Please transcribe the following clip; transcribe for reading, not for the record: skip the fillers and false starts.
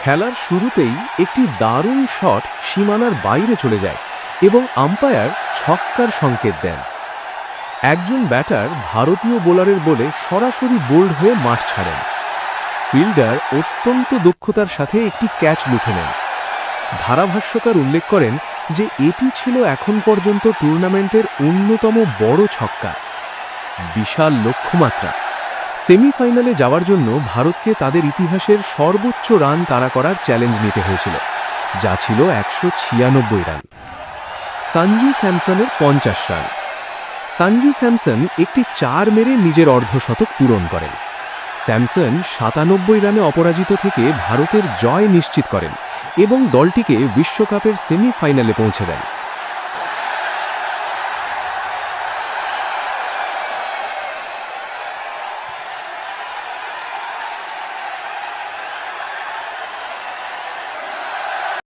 খেলার শুরুতেই একটি দারুণ শট সীমানার বাইরে চলে যায় এবং আম্পায়ার ছক্কার সংকেত দেন। একজন ব্যাটার ভারতীয় বোলারের বলে সরাসরি বোল্ড হয়ে মাঠ ছাড়েন। ফিল্ডার অত্যন্ত দক্ষতার সাথে একটি ক্যাচ লুফে নেন। ধারাভাষ্যকার উল্লেখ করেন যে এটি ছিল এখন পর্যন্ত টুর্নামেন্টের অন্যতম বড় ছক্কা। বিশাল লক্ষ্যমাত্রা। সেমিফাইনালে যাওয়ার জন্য ভারতকে তাদের ইতিহাসের সর্বোচ্চ রান তাড়া করার চ্যালেঞ্জ নিতে হয়েছিল, যা ছিল ১৯৬ রান। সঞ্জু স্যামসনের ৫০ রান। সঞ্জু স্যামসন একটি ৪ মেরে নিজের অর্ধশতক পূরণ করেন। স্যামসন ৯৭ রানে অপরাজিত থেকে ভারতের জয় নিশ্চিত করেন এবং দলটিকে বিশ্বকাপের সেমিফাইনালে পৌঁছে দেন।